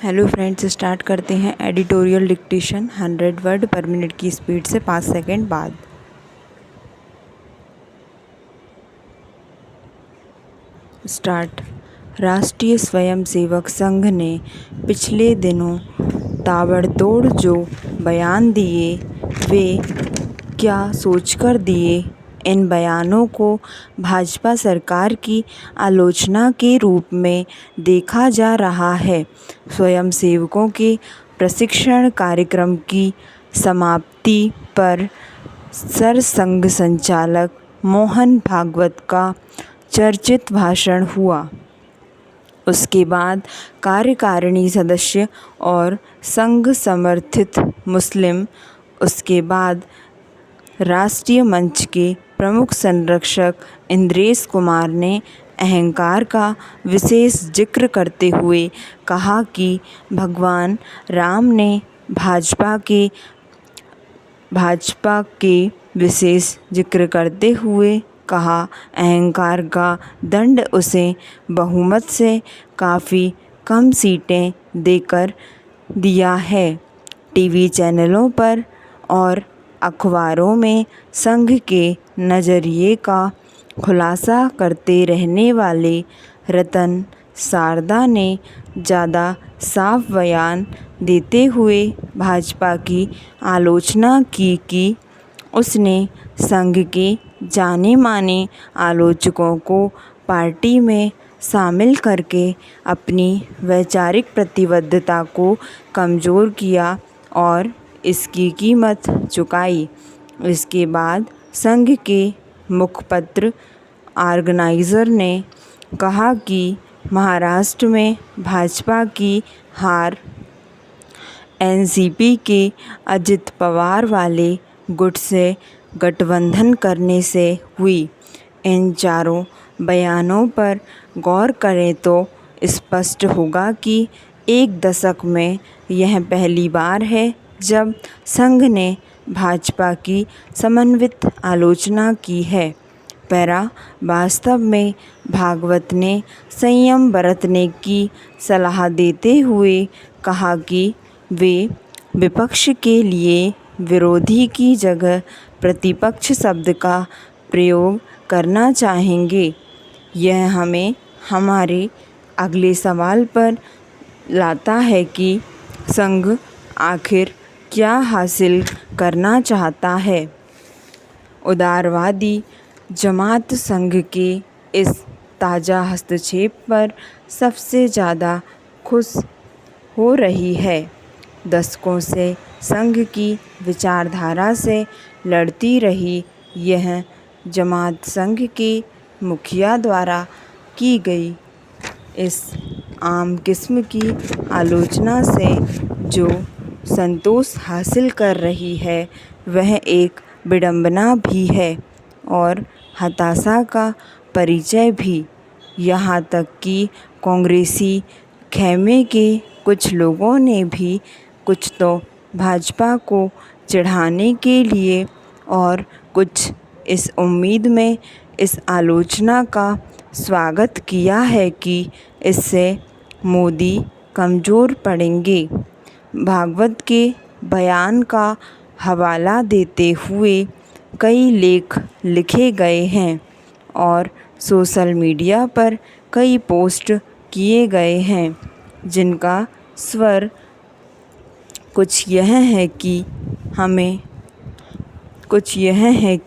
Hello friends, start करते हैं editorial dictation 100 word पर मिनट की स्पीड से 5 सेकंड बाद। स्टार्ट। राष्ट्रीय स्वयंसेवक संघ ने पिछले दिनों ताबड़तोड़ जो बयान दिए वे क्या सोचकर दिए। इन बयानों को भाजपा सरकार की आलोचना के रूप में देखा जा रहा है। स्वयंसेवकों के प्रशिक्षण कार्यक्रम की समाप्ति पर सरसंघ संचालक मोहन भागवत का चर्चित भाषण हुआ। उसके बाद कार्यकारिणी सदस्य और संघ समर्थित मुस्लिम, उसके बाद राष्ट्रीय मंच के प्रमुख संरक्षक इंद्रेश कुमार ने अहंकार का विशेष जिक्र करते हुए कहा कि भगवान राम ने भाजपा के विशेष जिक्र करते हुए कहा, अहंकार का दंड उसे बहुमत से काफ़ी कम सीटें देकर दिया है। टीवी चैनलों पर और अखबारों में संघ के नज़रिए का खुलासा करते रहने वाले रतन सारदा ने ज़्यादा साफ बयान देते हुए भाजपा की आलोचना की कि उसने संघ के जाने माने आलोचकों को पार्टी में शामिल करके अपनी वैचारिक प्रतिबद्धता को कमज़ोर किया और इसकी कीमत चुकाई। इसके बाद संघ के मुखपत्र ऑर्गेनाइज़र ने कहा कि महाराष्ट्र में भाजपा की हार एनसीपी के अजित पवार वाले गुट से गठबंधन करने से हुई। इन चारों बयानों पर गौर करें तो स्पष्ट होगा कि एक दशक में यह पहली बार है जब संघ ने भाजपा की समन्वित आलोचना की है। पैरा। वास्तव में भागवत ने संयम बरतने की सलाह देते हुए कहा कि वे विपक्ष के लिए विरोधी की जगह प्रतिपक्ष शब्द का प्रयोग करना चाहेंगे। यह हमें हमारे अगले सवाल पर लाता है कि संघ आखिर क्या हासिल करना चाहता है। उदारवादी जमात संघ के इस ताज़ा हस्तक्षेप पर सबसे ज़्यादा खुश हो रही है। दशकों से संघ की विचारधारा से लड़ती रही यह जमात संघ के मुखिया द्वारा की गई इस आम किस्म की आलोचना से जो संतोष हासिल कर रही है वह एक विडंबना भी है और हताशा का परिचय भी। यहाँ तक कि कांग्रेसी खेमे के कुछ लोगों ने भी कुछ तो भाजपा को चिढ़ाने के लिए और कुछ इस उम्मीद में इस आलोचना का स्वागत किया है कि इससे मोदी कमज़ोर पड़ेंगे। भागवत के बयान का हवाला देते हुए कई लेख लिखे गए हैं और सोशल मीडिया पर कई पोस्ट किए गए हैं जिनका स्वर कुछ यह है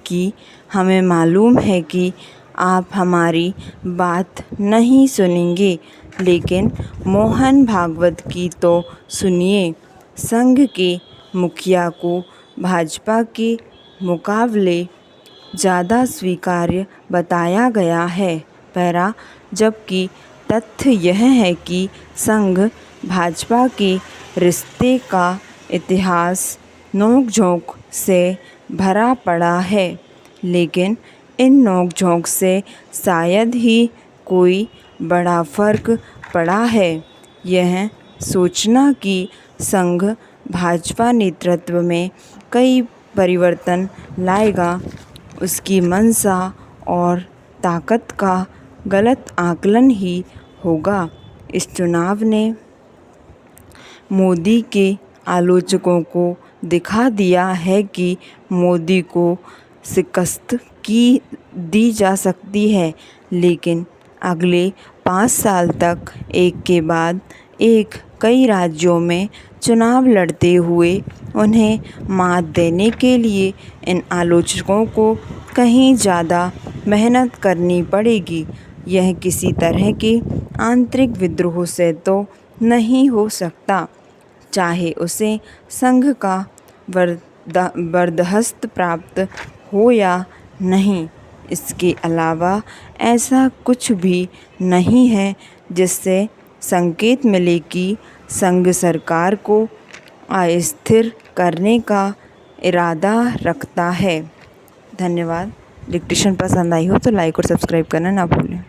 कि हमें मालूम है कि आप हमारी बात नहीं सुनेंगे, लेकिन मोहन भागवत की तो सुनिए। संघ के मुखिया को भाजपा के मुकाबले ज़्यादा स्वीकार्य बताया गया है। पैरा। जबकि तथ्य यह है कि संघ भाजपा के रिश्ते का इतिहास नोक-झोंक से भरा पड़ा है, लेकिन इन नोक-झोंक से शायद ही कोई बड़ा फर्क पड़ा है। यह सोचना कि संघ भाजपा नेतृत्व में कई परिवर्तन लाएगा उसकी मंशा और ताकत का गलत आकलन ही होगा। इस चुनाव ने मोदी के आलोचकों को दिखा दिया है कि मोदी को शिकस्त दी जा सकती है, लेकिन अगले 5 साल तक एक के बाद एक कई राज्यों में चुनाव लड़ते हुए उन्हें मात देने के लिए इन आलोचकों को कहीं ज़्यादा मेहनत करनी पड़ेगी। यह किसी तरह के आंतरिक विद्रोह से तो नहीं हो सकता, चाहे उसे संघ का बर्दाश्त प्राप्त हो या नहीं। इसके अलावा ऐसा कुछ भी नहीं है जिससे संकेत मिले कि संघ सरकार को अस्थिर करने का इरादा रखता है। धन्यवाद। डिक्टेशन पसंद आई हो तो लाइक और सब्सक्राइब करना ना भूलें।